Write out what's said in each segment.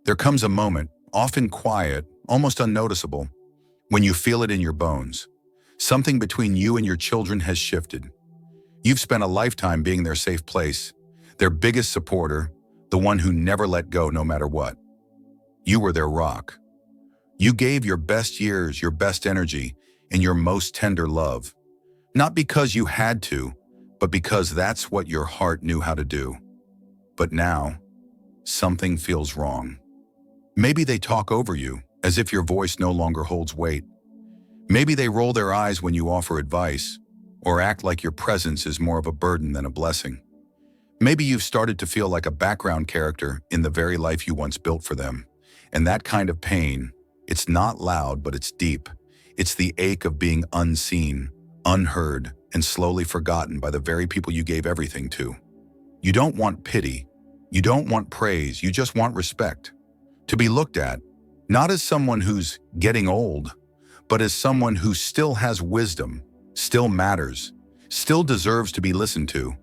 There comes a moment, often quiet, almost unnoticeable, when you feel it in your bones. Something between you and your children has shifted. You've spent a lifetime being their safe place, their biggest supporter, the one who never let go no matter what. You were their rock. You gave your best years, your best energy, and your most tender love. Not because you had to, but because that's what your heart knew how to do. But now, something feels wrong. Maybe they talk over you, as if your voice no longer holds weight. Maybe they roll their eyes when you offer advice, or act like your presence is more of a burden than a blessing. Maybe you've started to feel like a background character in the very life you once built for them. And that kind of pain, it's not loud, but it's deep. It's the ache of being unseen, unheard, and slowly forgotten by the very people you gave everything to. You don't want pity. You don't want praise. You just want respect. To be looked at, not as someone who's getting old, but as someone who still has wisdom, still matters, still deserves to be listened to.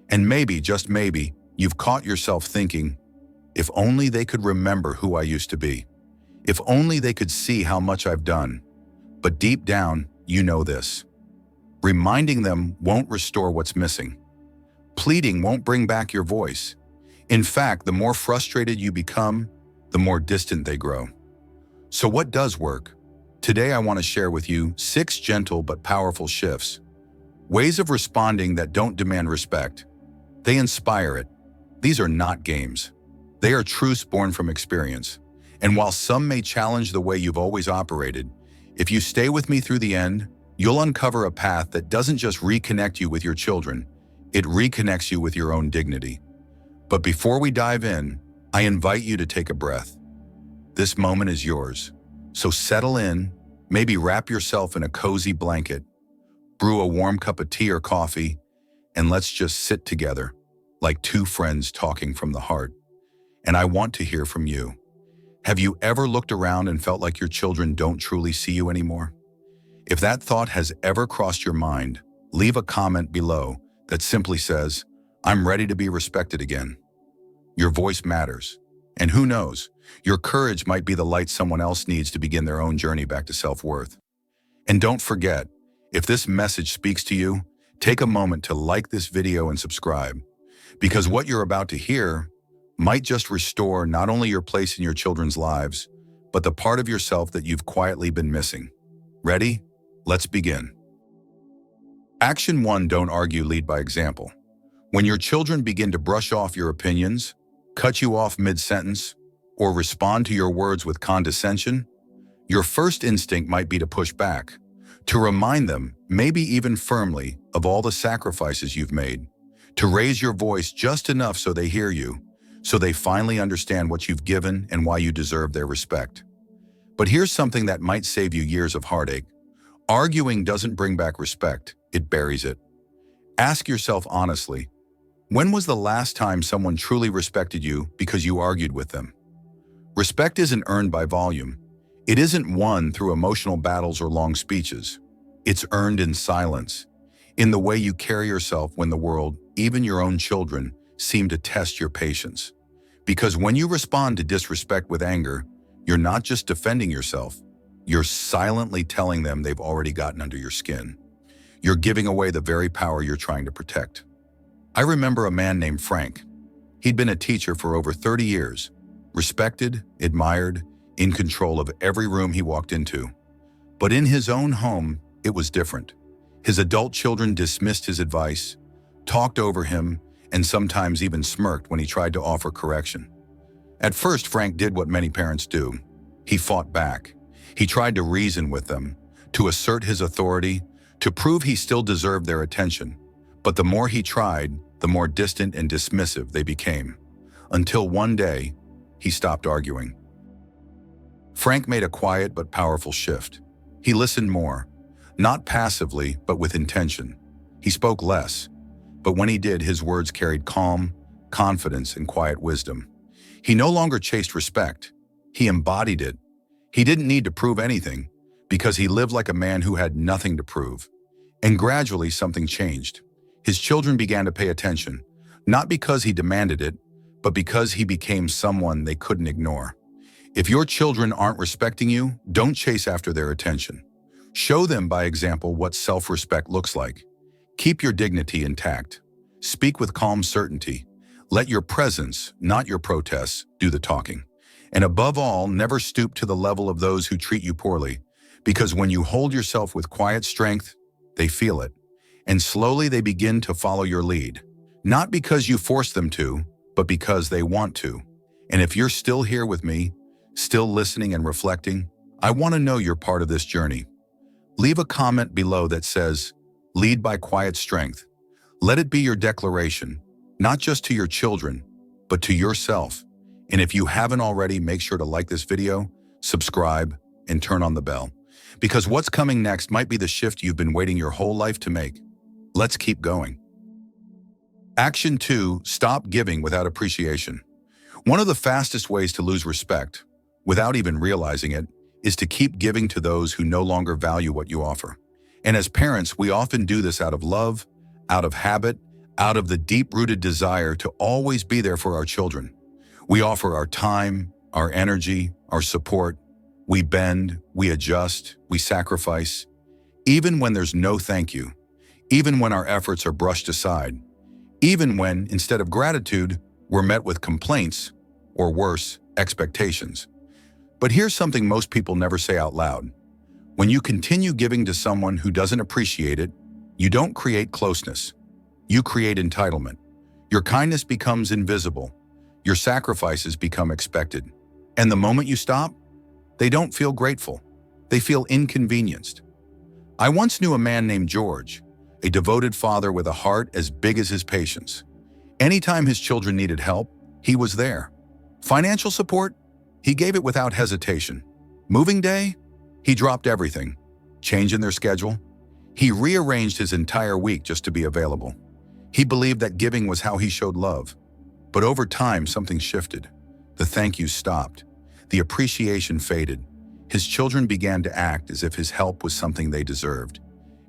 And maybe, just maybe, you've caught yourself thinking, if only they could remember who I used to be. If only they could see how much I've done. But deep down, you know this. Reminding them won't restore what's missing. Pleading won't bring back your voice. In fact, the more frustrated you become, the more distant they grow. So what does work? Today I want to share with you 6 gentle but powerful shifts. Ways of responding that don't demand respect. They inspire it. These are not games. They are truths born from experience. And while some may challenge the way you've always operated, if you stay with me through the end, you'll uncover a path that doesn't just reconnect you with your children, it reconnects you with your own dignity. But before we dive in, I invite you to take a breath. This moment is yours. So settle in, maybe wrap yourself in a cozy blanket, brew a warm cup of tea or coffee, and let's just sit together like 2 friends talking from the heart. And I want to hear from you. Have you ever looked around and felt like your children don't truly see you anymore? If that thought has ever crossed your mind, leave a comment below that simply says, I'm ready to be respected again. Your voice matters. And who knows, your courage might be the light someone else needs to begin their own journey back to self-worth. And don't forget, if this message speaks to you, take a moment to like this video and subscribe. Because what you're about to hear might just restore not only your place in your children's lives, but the part of yourself that you've quietly been missing. Ready? Let's begin. Action 1. Don't argue, lead by example. When your children begin to brush off your opinions, cut you off mid-sentence, or respond to your words with condescension, your first instinct might be to push back, to remind them, maybe even firmly, of all the sacrifices you've made, to raise your voice just enough so they hear you, so they finally understand what you've given and why you deserve their respect. But here's something that might save you years of heartache. Arguing doesn't bring back respect, it buries it. Ask yourself honestly, when was the last time someone truly respected you because you argued with them? Respect isn't earned by volume. It isn't won through emotional battles or long speeches. It's earned in silence, in the way you carry yourself when the world, even your own children, seem to test your patience. Because when you respond to disrespect with anger, you're not just defending yourself, you're silently telling them they've already gotten under your skin. You're giving away the very power you're trying to protect. I remember a man named Frank. He'd been a teacher for over 30 years, respected, admired, in control of every room he walked into. But in his own home, it was different. His adult children dismissed his advice, talked over him, and sometimes even smirked when he tried to offer correction. At first, Frank did what many parents do. He fought back. He tried to reason with them, to assert his authority, to prove he still deserved their attention. But the more he tried, the more distant and dismissive they became. Until one day, he stopped arguing. Frank made a quiet but powerful shift. He listened more, not passively, but with intention. He spoke less, but when he did, his words carried calm, confidence, and quiet wisdom. He no longer chased respect. He embodied it. He didn't need to prove anything, because he lived like a man who had nothing to prove. And gradually, something changed. His children began to pay attention, not because he demanded it, but because he became someone they couldn't ignore. If your children aren't respecting you, don't chase after their attention. Show them by example what self-respect looks like. Keep your dignity intact. Speak with calm certainty. Let your presence, not your protests, do the talking. And above all, never stoop to the level of those who treat you poorly, because when you hold yourself with quiet strength, they feel it. And slowly they begin to follow your lead. Not because you force them to, but because they want to. And if you're still here with me, still listening and reflecting, I want to know you're part of this journey. Leave a comment below that says, "Lead by quiet strength." Let it be your declaration, not just to your children, but to yourself. And if you haven't already, make sure to like this video, subscribe, and turn on the bell. Because what's coming next might be the shift you've been waiting your whole life to make. Let's keep going. Action 2, stop giving without appreciation. One of the fastest ways to lose respect, without even realizing it, is to keep giving to those who no longer value what you offer. And as parents, we often do this out of love, out of habit, out of the deep-rooted desire to always be there for our children. We offer our time, our energy, our support. We bend, we adjust, we sacrifice, even when there's no thank you, even when our efforts are brushed aside, even when, instead of gratitude, we're met with complaints, or worse, expectations. But here's something most people never say out loud. When you continue giving to someone who doesn't appreciate it, you don't create closeness. You create entitlement. Your kindness becomes invisible. Your sacrifices become expected. And the moment you stop, they don't feel grateful. They feel inconvenienced. I once knew a man named George, a devoted father with a heart as big as his patience. Anytime his children needed help, he was there. Financial support? He gave it without hesitation. Moving day? He dropped everything. Change in their schedule? He rearranged his entire week just to be available. He believed that giving was how he showed love. But over time, something shifted. The thank yous stopped. The appreciation faded. His children began to act as if his help was something they deserved.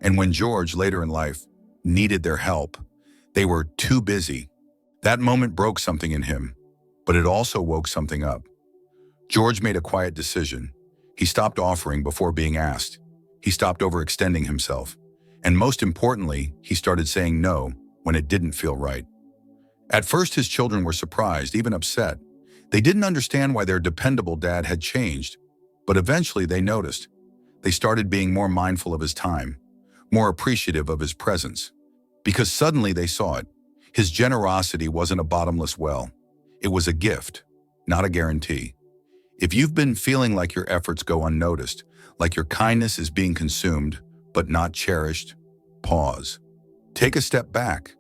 And when George, later in life, needed their help, they were too busy. That moment broke something in him, but it also woke something up. George made a quiet decision. He stopped offering before being asked. He stopped overextending himself. And most importantly, he started saying no when it didn't feel right. At first, his children were surprised, even upset. They didn't understand why their dependable dad had changed, but eventually they noticed. They started being more mindful of his time, more appreciative of his presence, because suddenly they saw it. His generosity wasn't a bottomless well. It was a gift, not a guarantee. If you've been feeling like your efforts go unnoticed, like your kindness is being consumed but not cherished, pause. Take a step back.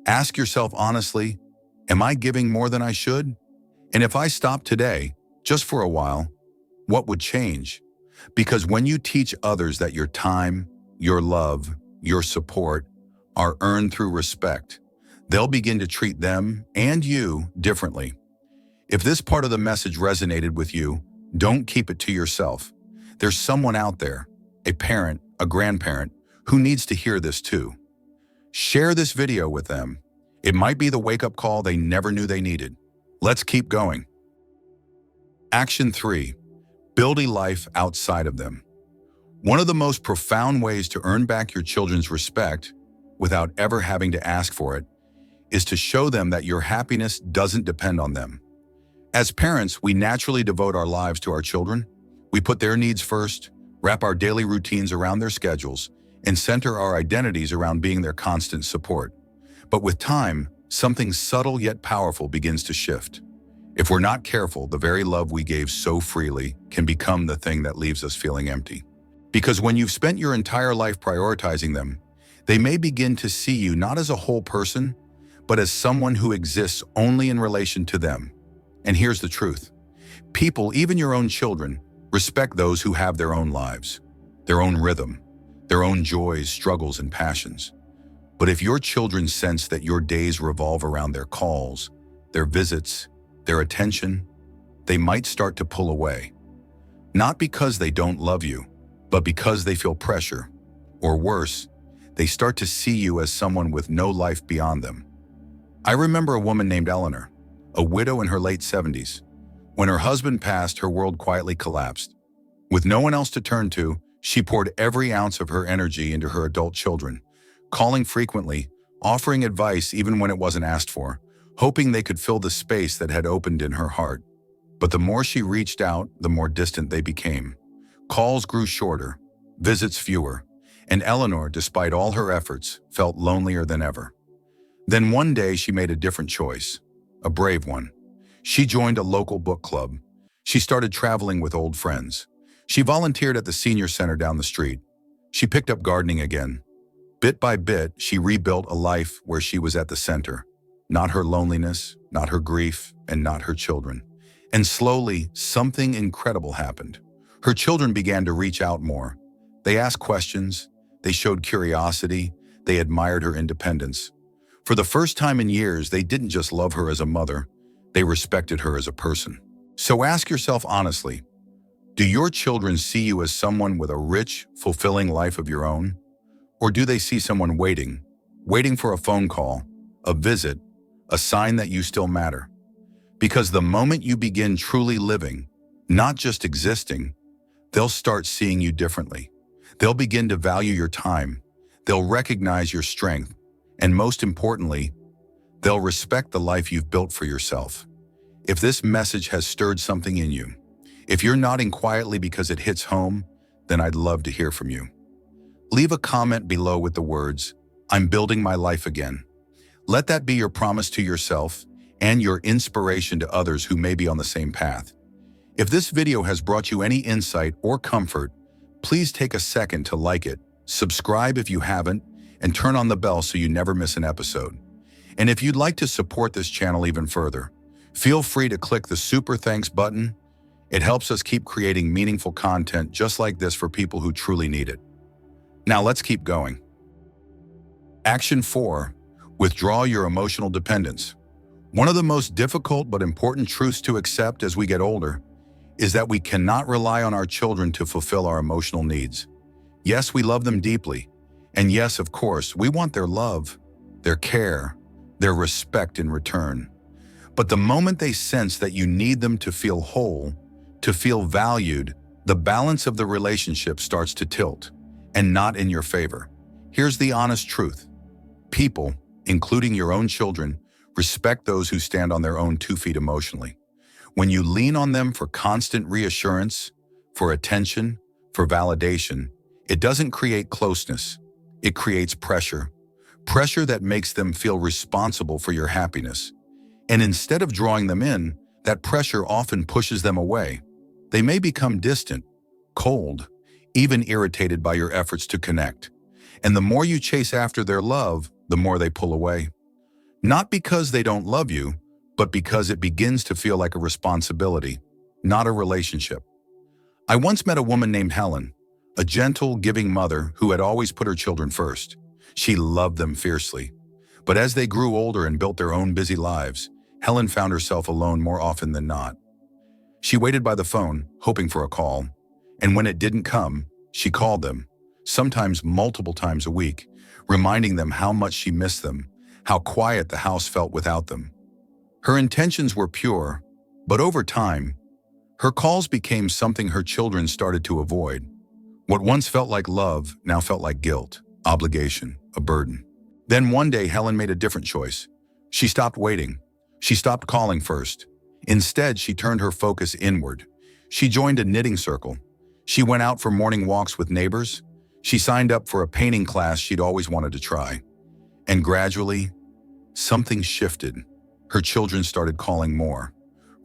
Ask yourself honestly, am I giving more than I should? And if I stop today, just for a while, what would change? Because when you teach others that your time, your love, your support are earned through respect, they'll begin to treat them and you differently. If this part of the message resonated with you, don't keep it to yourself. There's someone out there, a parent, a grandparent, who needs to hear this too. Share this video with them. It might be the wake-up call they never knew they needed. Let's keep going. Action 3. Build a life outside of them. One of the most profound ways to earn back your children's respect, without ever having to ask for it, is to show them that your happiness doesn't depend on them. As parents, we naturally devote our lives to our children. We put their needs first, wrap our daily routines around their schedules, and center our identities around being their constant support. But with time, something subtle yet powerful begins to shift. If we're not careful, the very love we gave so freely can become the thing that leaves us feeling empty. Because when you've spent your entire life prioritizing them, they may begin to see you not as a whole person, but as someone who exists only in relation to them. And here's the truth. People, even your own children, respect those who have their own lives, their own rhythm, their own joys, struggles, and passions. But if your children sense that your days revolve around their calls, their visits, their attention, they might start to pull away. Not because they don't love you, but because they feel pressure. Or worse, they start to see you as someone with no life beyond them. I remember a woman named Eleanor, a widow in her late 70s. When her husband passed, her world quietly collapsed. With no one else to turn to, she poured every ounce of her energy into her adult children, calling frequently, offering advice even when it wasn't asked for, hoping they could fill the space that had opened in her heart. But the more she reached out, the more distant they became. Calls grew shorter, visits fewer, and Eleanor, despite all her efforts, felt lonelier than ever. Then one day she made a different choice, a brave one. She joined a local book club. She started traveling with old friends. She volunteered at the senior center down the street. She picked up gardening again. Bit by bit, she rebuilt a life where she was at the center. Not her loneliness, not her grief, and not her children. And slowly, something incredible happened. Her children began to reach out more. They asked questions, they showed curiosity, they admired her independence. For the first time in years, they didn't just love her as a mother, they respected her as a person. So ask yourself honestly, do your children see you as someone with a rich, fulfilling life of your own? Or do they see someone waiting for a phone call, a visit, a sign that you still matter? Because the moment you begin truly living, not just existing, they'll start seeing you differently. They'll begin to value your time. They'll recognize your strength. And most importantly, they'll respect the life you've built for yourself. If this message has stirred something in you, if you're nodding quietly because it hits home, then I'd love to hear from you. Leave a comment below with the words, "I'm building my life again." Let that be your promise to yourself and your inspiration to others who may be on the same path. If this video has brought you any insight or comfort, please take a second to like it, subscribe if you haven't, and turn on the bell so you never miss an episode. And if you'd like to support this channel even further, feel free to click the super thanks button. It helps us keep creating meaningful content just like this for people who truly need it. Now let's keep going. Action 4. Withdraw your emotional dependence. One of the most difficult but important truths to accept as we get older is that we cannot rely on our children to fulfill our emotional needs. Yes, we love them deeply. And yes, of course, we want their love, their care, their respect in return. But the moment they sense that you need them to feel whole, to feel valued, the balance of the relationship starts to tilt, and not in your favor. Here's the honest truth. People, including your own children, respect those who stand on their own 2 feet emotionally. When you lean on them for constant reassurance, for attention, for validation, it doesn't create closeness. It creates pressure. Pressure that makes them feel responsible for your happiness. And instead of drawing them in, that pressure often pushes them away. They may become distant, cold, even irritated by your efforts to connect. And the more you chase after their love, the more they pull away. Not because they don't love you, but because it begins to feel like a responsibility, not a relationship. I once met a woman named Helen, a gentle, giving mother who had always put her children first. She loved them fiercely. But as they grew older and built their own busy lives, Helen found herself alone more often than not. She waited by the phone, hoping for a call, and when it didn't come, she called them, sometimes multiple times a week, reminding them how much she missed them, how quiet the house felt without them. Her intentions were pure, but over time, her calls became something her children started to avoid. What once felt like love now felt like guilt, obligation, a burden. Then one day, Helen made a different choice. She stopped waiting. She stopped calling first. Instead, she turned her focus inward. She joined a knitting circle. She went out for morning walks with neighbors. She signed up for a painting class she'd always wanted to try. And gradually, something shifted. Her children started calling more,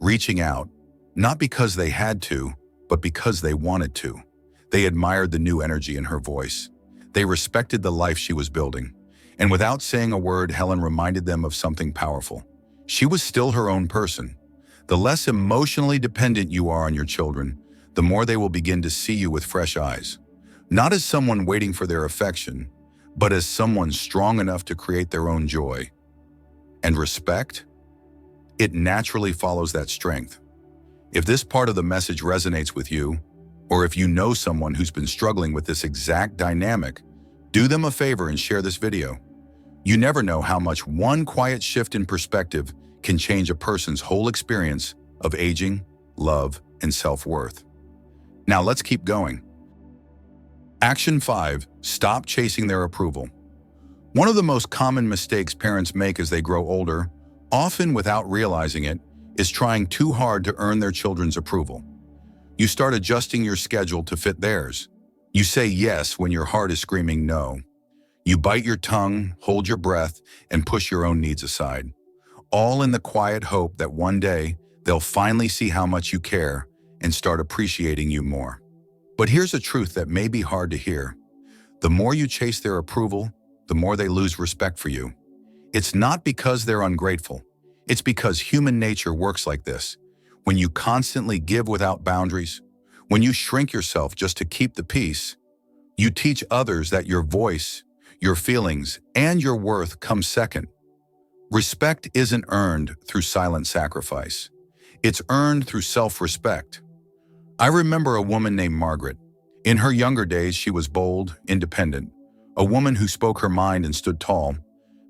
reaching out, not because they had to, but because they wanted to. They admired the new energy in her voice. They respected the life she was building. And without saying a word, Helen reminded them of something powerful. She was still her own person. The less emotionally dependent you are on your children, the more they will begin to see you with fresh eyes. Not as someone waiting for their affection, but as someone strong enough to create their own joy. And respect? It naturally follows that strength. If this part of the message resonates with you, or if you know someone who's been struggling with this exact dynamic, do them a favor and share this video. You never know how much one quiet shift in perspective can change a person's whole experience of aging love, and self-worth. Now let's keep going. Action 5. Stop chasing their approval. One of the most common mistakes parents make as they grow older, often without realizing it, is trying too hard to earn their children's approval. You start adjusting your schedule to fit theirs. You say yes when your heart is screaming no. You bite your tongue, hold your breath, and push your own needs aside, all in the quiet hope that one day they'll finally see how much you care and start appreciating you more. But here's a truth that may be hard to hear. The more you chase their approval, the more they lose respect for you. It's not because they're ungrateful. It's because human nature works like this. When you constantly give without boundaries, when you shrink yourself just to keep the peace, you teach others that your voice, your feelings, and your worth come second. Respect isn't earned through silent sacrifice. It's earned through self-respect. I remember a woman named Margaret. In her younger days, she was bold, independent, a woman who spoke her mind and stood tall.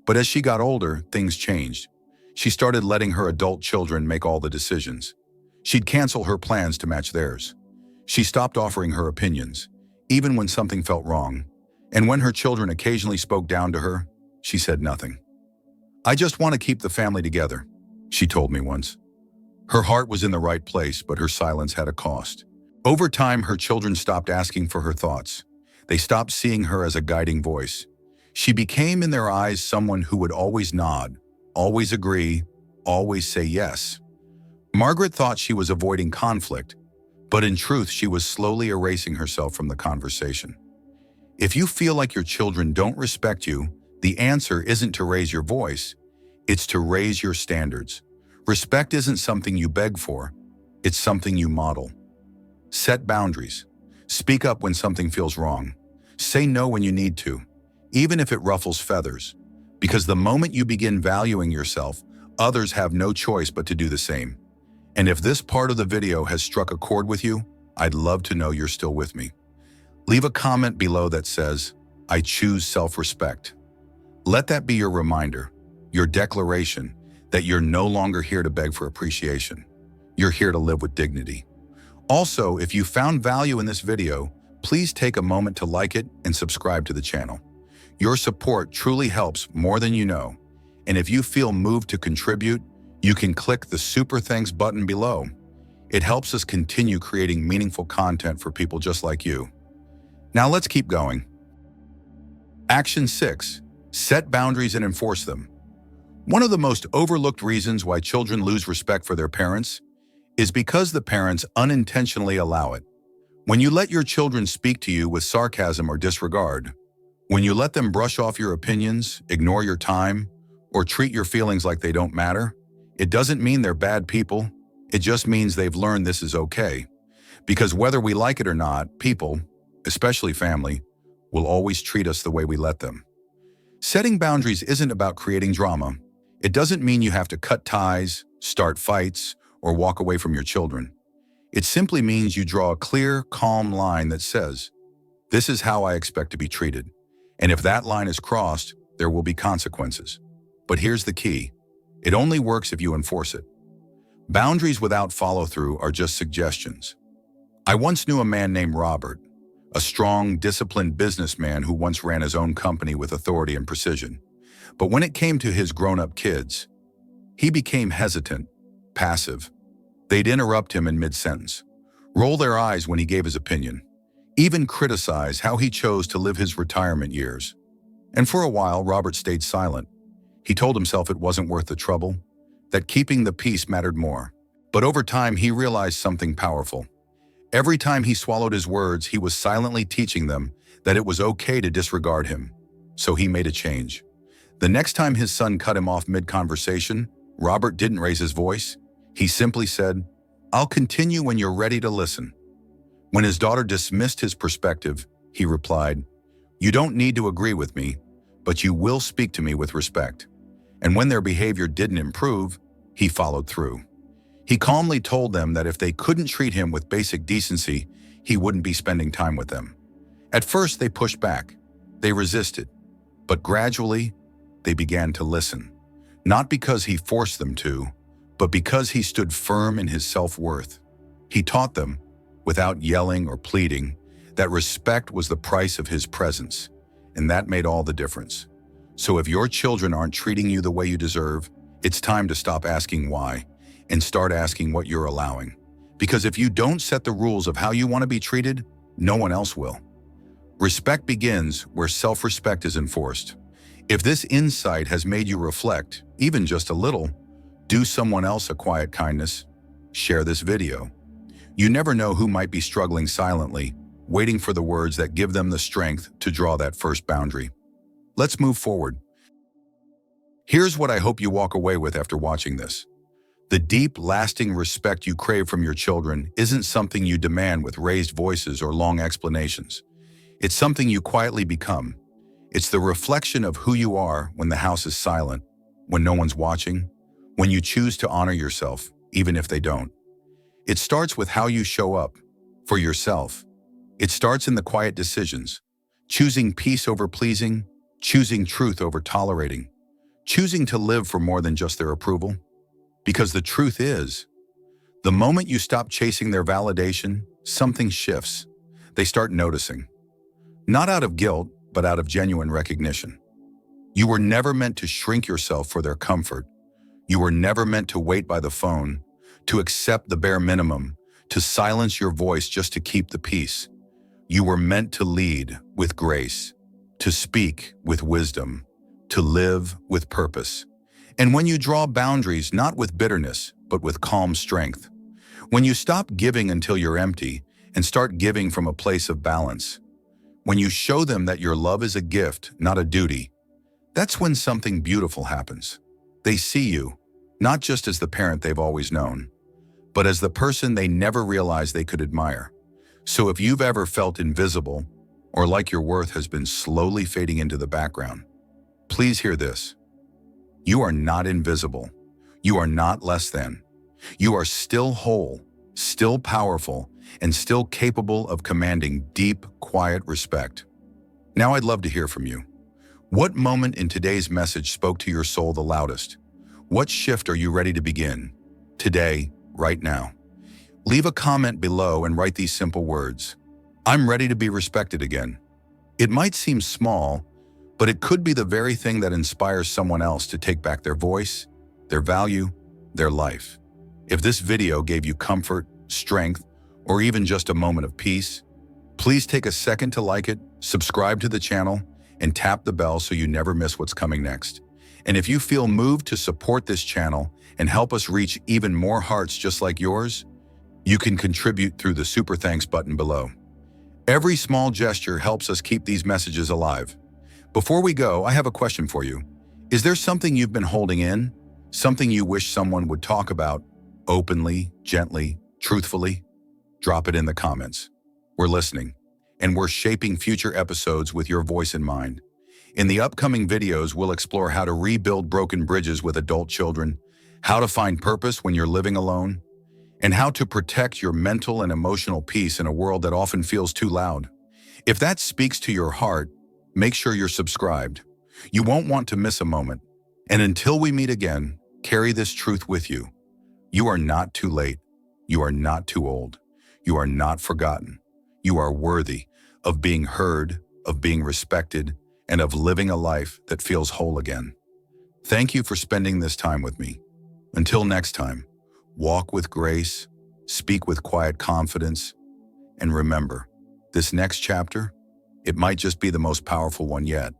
But as she got older, things changed. She started letting her adult children make all the decisions. She'd cancel her plans to match theirs. She stopped offering her opinions, even when something felt wrong. And when her children occasionally spoke down to her, she said nothing. "I just want to keep the family together," she told me once. Her heart was in the right place, but her silence had a cost. Over time, her children stopped asking for her thoughts. They stopped seeing her as a guiding voice. She became in their eyes someone who would always nod, always agree, always say yes. Margaret thought she was avoiding conflict, but in truth, she was slowly erasing herself from the conversation. If you feel like your children don't respect you, the answer isn't to raise your voice, it's to raise your standards. Respect isn't something you beg for, it's something you model. Set boundaries. Speak up when something feels wrong. Say no when you need to, even if it ruffles feathers. Because the moment you begin valuing yourself, others have no choice but to do the same. And if this part of the video has struck a chord with you, I'd love to know you're still with me. Leave a comment below that says, "I choose self-respect." Let that be your reminder, your declaration, that you're no longer here to beg for appreciation. You're here to live with dignity. Also, if you found value in this video, please take a moment to like it and subscribe to the channel. Your support truly helps more than you know. And if you feel moved to contribute, you can click the Super Thanks button below. It helps us continue creating meaningful content for people just like you. Now let's keep going. Action 6. Set boundaries and enforce them. One of the most overlooked reasons why children lose respect for their parents is because the parents unintentionally allow it. When you let your children speak to you with sarcasm or disregard, when you let them brush off your opinions, ignore your time, or treat your feelings like they don't matter, it doesn't mean they're bad people. It just means they've learned this is okay. Because whether we like it or not, people, especially family, will always treat us the way we let them. Setting boundaries isn't about creating drama. It doesn't mean you have to cut ties, start fights, or walk away from your children. It simply means you draw a clear, calm line that says, "This is how I expect to be treated." And if that line is crossed, there will be consequences. But here's the key. It only works if you enforce it. Boundaries without follow-through are just suggestions. I once knew a man named Robert, a strong, disciplined businessman who once ran his own company with authority and precision. But when it came to his grown-up kids, he became hesitant, passive. They'd interrupt him in mid-sentence, roll their eyes when he gave his opinion, even criticize how he chose to live his retirement years. And for a while, Robert stayed silent. He told himself it wasn't worth the trouble, that keeping the peace mattered more. But over time, he realized something powerful. Every time he swallowed his words, he was silently teaching them that it was okay to disregard him. So he made a change. The next time his son cut him off mid-conversation, Robert didn't raise his voice. He simply said, "I'll continue when you're ready to listen." When his daughter dismissed his perspective, he replied, "You don't need to agree with me, but you will speak to me with respect." And when their behavior didn't improve, he followed through. He calmly told them that if they couldn't treat him with basic decency, he wouldn't be spending time with them. At first, they pushed back. They resisted. But gradually, they began to listen. Not because he forced them to, but because he stood firm in his self-worth. He taught them, without yelling or pleading, that respect was the price of his presence, and that made all the difference. So if your children aren't treating you the way you deserve, it's time to stop asking why and start asking what you're allowing. Because if you don't set the rules of how you want to be treated, no one else will. Respect begins where self-respect is enforced. If this insight has made you reflect, even just a little, do someone else a quiet kindness. Share this video. You never know who might be struggling silently, waiting for the words that give them the strength to draw that first boundary. Let's move forward. Here's what I hope you walk away with after watching this. The deep, lasting respect you crave from your children isn't something you demand with raised voices or long explanations. It's something you quietly become. It's the reflection of who you are when the house is silent, when no one's watching, when you choose to honor yourself, even if they don't. It starts with how you show up for yourself. It starts in the quiet decisions, choosing peace over pleasing, choosing truth over tolerating, choosing to live for more than just their approval. Because the truth is, the moment you stop chasing their validation, something shifts. They start noticing. Not out of guilt, but out of genuine recognition. You were never meant to shrink yourself for their comfort. You were never meant to wait by the phone, to accept the bare minimum, to silence your voice just to keep the peace. You were meant to lead with grace, to speak with wisdom, to live with purpose. And when you draw boundaries, not with bitterness, but with calm strength, when you stop giving until you're empty and start giving from a place of balance, when you show them that your love is a gift, not a duty, that's when something beautiful happens. They see you, not just as the parent they've always known, but as the person they never realized they could admire. So if you've ever felt invisible, or like your worth has been slowly fading into the background, please hear this. You are not invisible. You are not less than. You are still whole, still powerful, and still capable of commanding deep, quiet respect. Now I'd love to hear from you. What moment in today's message spoke to your soul the loudest? What shift are you ready to begin? Today, right now. Leave a comment below and write these simple words. I'm ready to be respected again. It might seem small, but it could be the very thing that inspires someone else to take back their voice, their value, their life. If this video gave you comfort, strength, or even just a moment of peace, please take a second to like it, subscribe to the channel, and tap the bell so you never miss what's coming next. And if you feel moved to support this channel and help us reach even more hearts just like yours, you can contribute through the Super Thanks button below. Every small gesture helps us keep these messages alive. Before we go, I have a question for you. Is there something you've been holding in? Something you wish someone would talk about openly, gently, truthfully? Drop it in the comments. We're listening, and we're shaping future episodes with your voice in mind. In the upcoming videos, we'll explore how to rebuild broken bridges with adult children, how to find purpose when you're living alone, and how to protect your mental and emotional peace in a world that often feels too loud. If that speaks to your heart, make sure you're subscribed. You won't want to miss a moment. And until we meet again, carry this truth with you. You are not too late. You are not too old. You are not forgotten. You are worthy of being heard, of being respected, and of living a life that feels whole again. Thank you for spending this time with me. Until next time, walk with grace, speak with quiet confidence, and remember, this next chapter, it might just be the most powerful one yet.